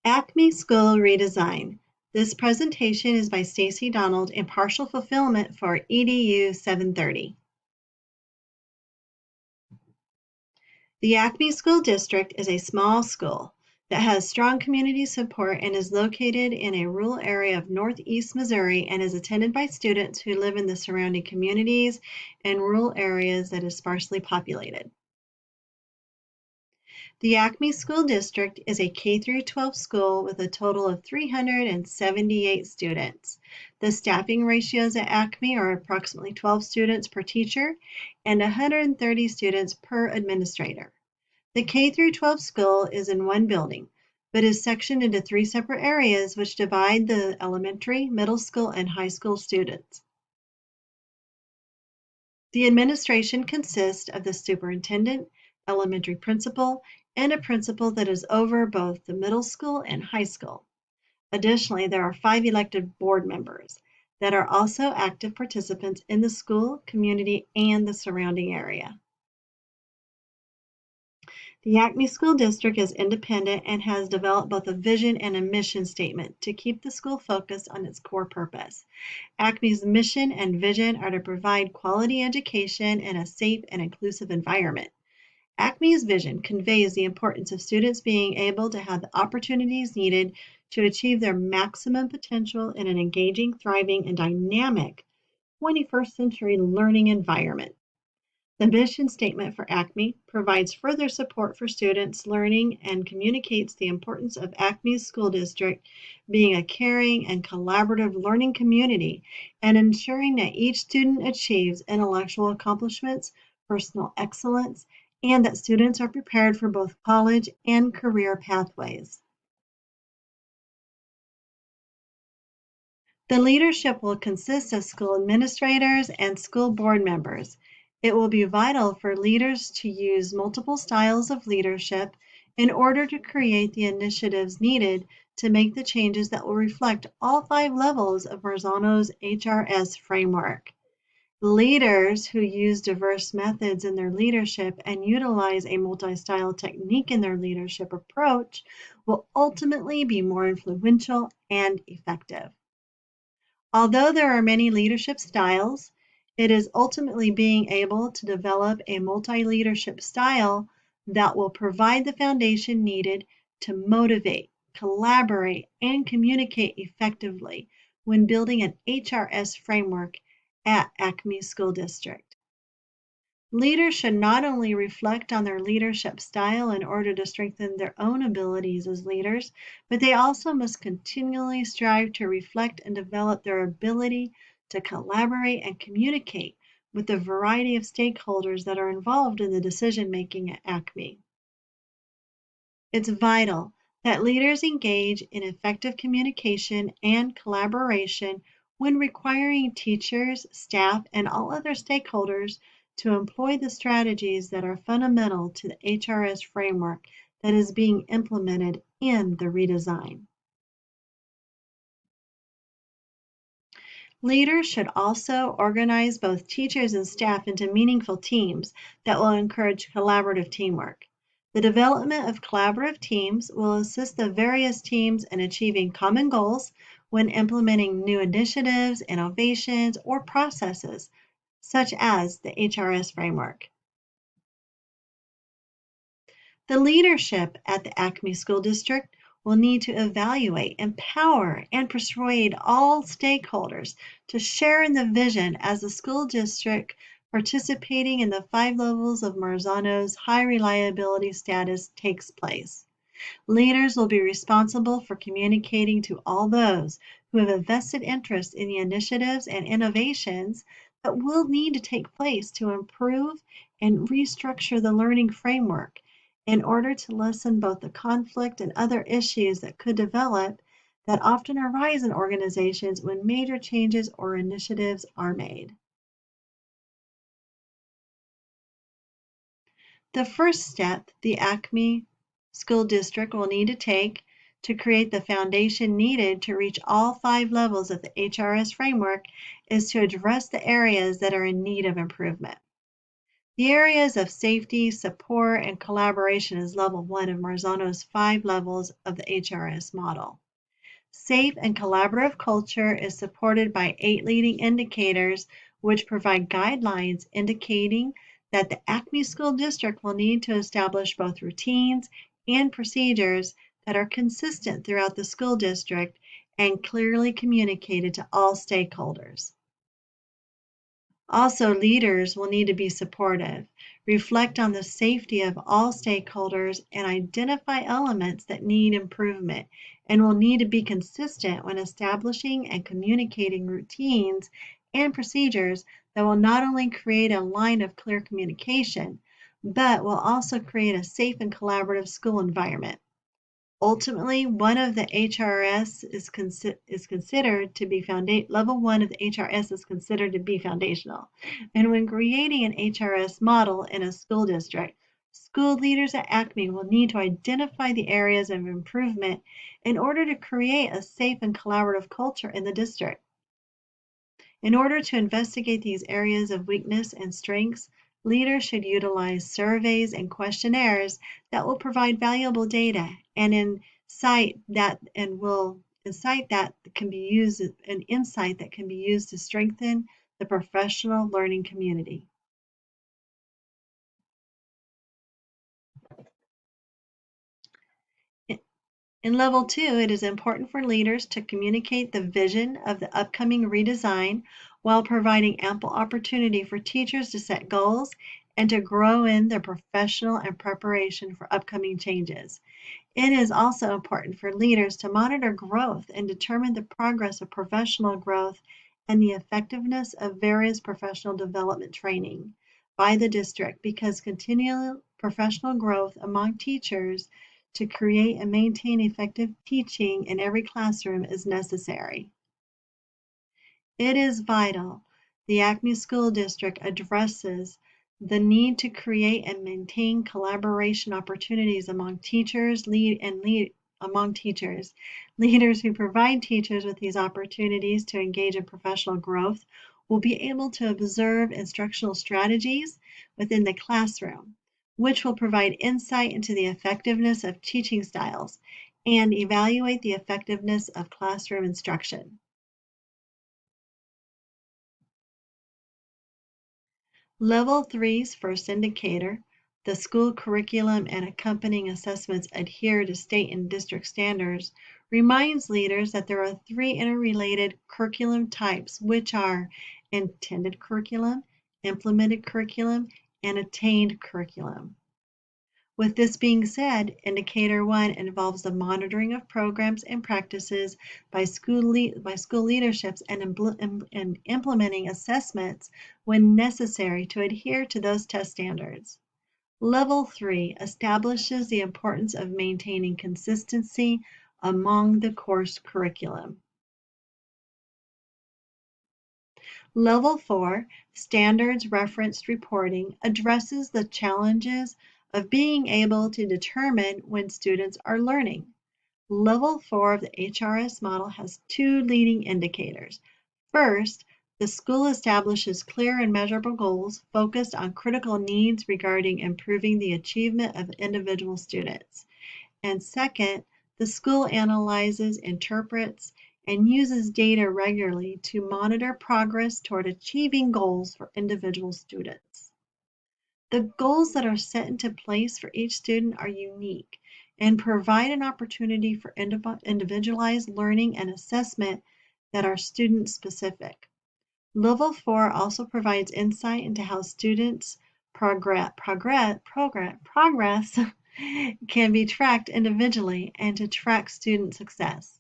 Acme School Redesign. This presentation is by Stacy Donald in partial fulfillment for EDU730. The Acme School District is a small school that has strong community support and is located in a rural area of northeast Missouri and is attended by students who live in the surrounding communities and rural areas that is sparsely populated. The Acme School District is a K-12 school with a total of 378 students. The staffing ratios at Acme are approximately 12 students per teacher and 130 students per administrator. The K-12 school is in one building, but is sectioned into 3 separate areas which divide the elementary, middle school, and high school students. The administration consists of the superintendent, elementary principal, and a principal that is over both the middle school and high school. Additionally, there are 5 elected board members that are also active participants in the school, community, and the surrounding area. The Acme School District is independent and has developed both a vision and a mission statement to keep the school focused on its core purpose. Acme's mission and vision are to provide quality education in a safe and inclusive environment. Acme's vision conveys the importance of students being able to have the opportunities needed to achieve their maximum potential in an engaging, thriving, and dynamic 21st century learning environment. The mission statement for Acme provides further support for students learning and communicates the importance of Acme's school district being a caring and collaborative learning community and ensuring that each student achieves intellectual accomplishments, personal excellence, and that students are prepared for both college and career pathways. The leadership will consist of school administrators and school board members. It will be vital for leaders to use multiple styles of leadership in order to create the initiatives needed to make the changes that will reflect all 5 levels of Marzano's HRS framework. Leaders who use diverse methods in their leadership and utilize a multi-style technique in their leadership approach will ultimately be more influential and effective. Although there are many leadership styles, it is ultimately being able to develop a multi-leadership style that will provide the foundation needed to motivate, collaborate, and communicate effectively when building an HRS framework at Acme School District. Leaders should not only reflect on their leadership style in order to strengthen their own abilities as leaders, but they also must continually strive to reflect and develop their ability to collaborate and communicate with the variety of stakeholders that are involved in the decision-making at Acme. It's vital that leaders engage in effective communication and collaboration when requiring teachers, staff, and all other stakeholders to employ the strategies that are fundamental to the HRS framework that is being implemented in the redesign. Leaders should also organize both teachers and staff into meaningful teams that will encourage collaborative teamwork. The development of collaborative teams will assist the various teams in achieving common goals when implementing new initiatives, innovations, or processes, such as the HRS framework. The leadership at the Acme School District will need to evaluate, empower, and persuade all stakeholders to share in the vision as the school district participating in the 5 levels of Marzano's high reliability status takes place. Leaders will be responsible for communicating to all those who have a vested interest in the initiatives and innovations that will need to take place to improve and restructure the learning framework in order to lessen both the conflict and other issues that could develop that often arise in organizations when major changes or initiatives are made. The first step the Acme School District will need to take to create the foundation needed to reach all 5 levels of the HRS framework is to address the areas that are in need of improvement. The areas of safety, support, and collaboration is level 1 of Marzano's 5 levels of the HRS model. Safe and collaborative culture is supported by 8 leading indicators, which provide guidelines indicating that the Acme School District will need to establish both routines and procedures that are consistent throughout the school district and clearly communicated to all stakeholders. Also, leaders will need to be supportive, reflect on the safety of all stakeholders, and identify elements that need improvement and will need to be consistent when establishing and communicating routines and procedures that will not only create a line of clear communication, but will also create a safe and collaborative school environment. Ultimately, one of the HRS is considered to be level 1 of the HRS is considered to be foundational. And when creating an HRS model in a school district, school leaders at Acme will need to identify the areas of improvement in order to create a safe and collaborative culture in the district. In order to investigate these areas of weakness and strengths, leaders should utilize surveys and questionnaires that will provide valuable data and insight that can be used to strengthen the professional learning community. In level 2, it is important for leaders to communicate the vision of the upcoming redesign while providing ample opportunity for teachers to set goals and to grow in their professional and preparation for upcoming changes. It is also important for leaders to monitor growth and determine the progress of professional growth and the effectiveness of various professional development training by the district, because continual professional growth among teachers to create and maintain effective teaching in every classroom is necessary. It is vital the Acme School District addresses the need to create and maintain collaboration opportunities among teachers. Leaders who provide teachers with these opportunities to engage in professional growth will be able to observe instructional strategies within the classroom, which will provide insight into the effectiveness of teaching styles and evaluate the effectiveness of classroom instruction. Level 3's first indicator, the school curriculum and accompanying assessments adhere to state and district standards, reminds leaders that there are 3 interrelated curriculum types, which are intended curriculum, implemented curriculum, and attained curriculum. With this being said, Indicator 1 involves the monitoring of programs and practices by school leaderships and implementing assessments when necessary to adhere to those test standards. Level 3 establishes the importance of maintaining consistency among the course curriculum. Level 4, Standards Referenced Reporting, addresses the challenges of being able to determine when students are learning. Level 4 of the HRS model has 2 leading indicators. First, the school establishes clear and measurable goals focused on critical needs regarding improving the achievement of individual students. And second, the school analyzes, interprets, and uses data regularly to monitor progress toward achieving goals for individual students. The goals that are set into place for each student are unique and provide an opportunity for individualized learning and assessment that are student specific. Level 4 also provides insight into how students' progress can be tracked individually and to track student success.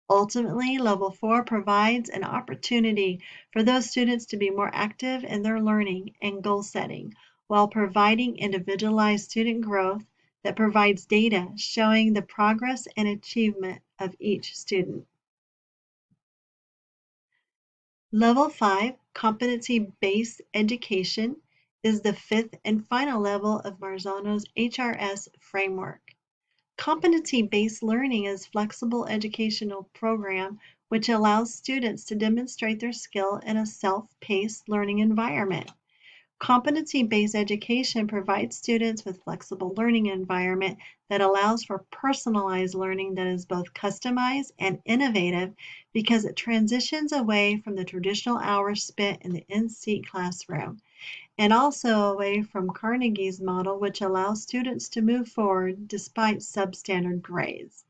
Ultimately, Level 4 provides an opportunity for those students to be more active in their learning and goal setting, while providing individualized student growth that provides data showing the progress and achievement of each student. Level 5, Competency-Based Education, is the 5th and final level of Marzano's HRS framework. Competency-based learning is a flexible educational program which allows students to demonstrate their skill in a self-paced learning environment. Competency-based education provides students with flexible learning environment that allows for personalized learning that is both customized and innovative because it transitions away from the traditional hours spent in the in-seat classroom and also away from Carnegie's model, which allows students to move forward despite substandard grades.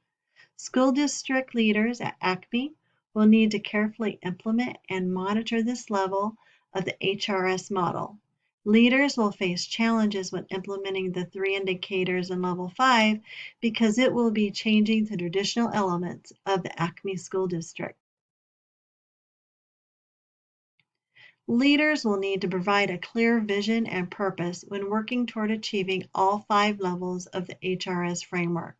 School district leaders at Acme will need to carefully implement and monitor this level of the HRS model. Leaders will face challenges when implementing the three indicators in Level 5 because it will be changing the traditional elements of the Acme School District. Leaders will need to provide a clear vision and purpose when working toward achieving all 5 levels of the HRS framework.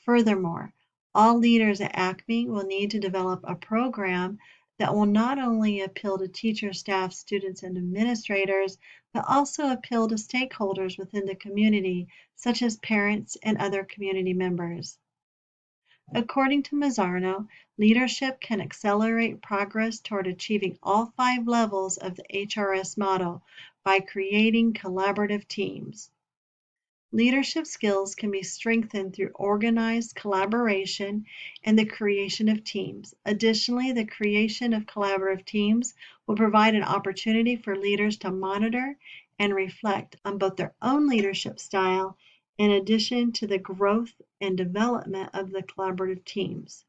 Furthermore, all leaders at Acme will need to develop a program that will not only appeal to teachers, staff, students, and administrators, but also appeal to stakeholders within the community, such as parents and other community members. According to Mazzarno, leadership can accelerate progress toward achieving all 5 levels of the HRS model by creating collaborative teams. Leadership skills can be strengthened through organized collaboration and the creation of teams. Additionally, the creation of collaborative teams will provide an opportunity for leaders to monitor and reflect on both their own leadership style in addition to the growth and development of the collaborative teams.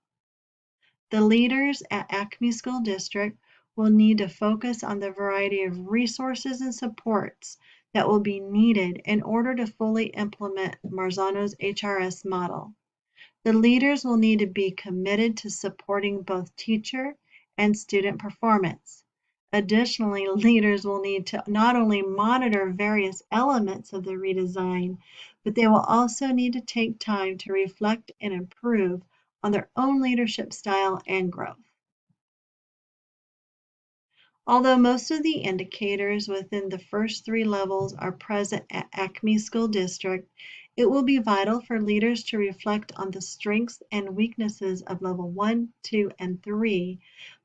The leaders at Acme School District will need to focus on the variety of resources and supports that will be needed in order to fully implement Marzano's HRS model. The leaders will need to be committed to supporting both teacher and student performance. Additionally, leaders will need to not only monitor various elements of the redesign, but they will also need to take time to reflect and improve on their own leadership style and growth. Although most of the indicators within the first 3 levels are present at Acme School District, it will be vital for leaders to reflect on the strengths and weaknesses of Level 1, 2, and 3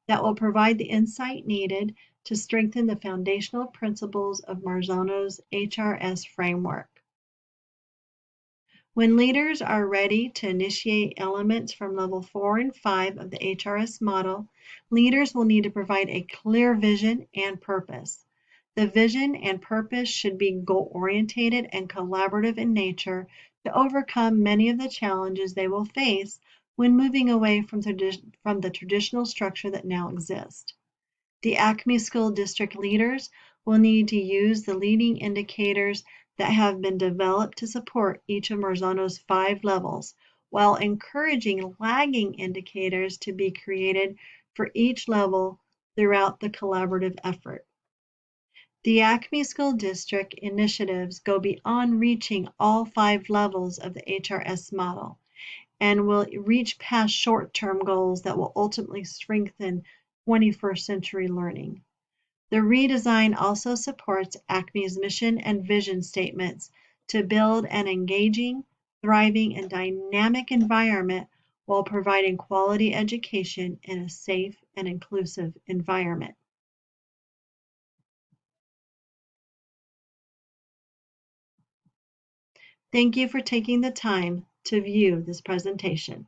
that will provide the insight needed to strengthen the foundational principles of Marzano's HRS framework. When leaders are ready to initiate elements from Level 4 and 5 of the HRS model, leaders will need to provide a clear vision and purpose. The vision and purpose should be goal-oriented and collaborative in nature to overcome many of the challenges they will face when moving away from the traditional structure that now exists. The Acme School District leaders will need to use the leading indicators that have been developed to support each of Marzano's 5 levels, while encouraging lagging indicators to be created for each level throughout the collaborative effort. The Acme School District initiatives go beyond reaching all 5 levels of the HRS model and will reach past short-term goals that will ultimately strengthen 21st century learning. The redesign also supports Acme's mission and vision statements to build an engaging, thriving, and dynamic environment while providing quality education in a safe and inclusive environment. Thank you for taking the time to view this presentation.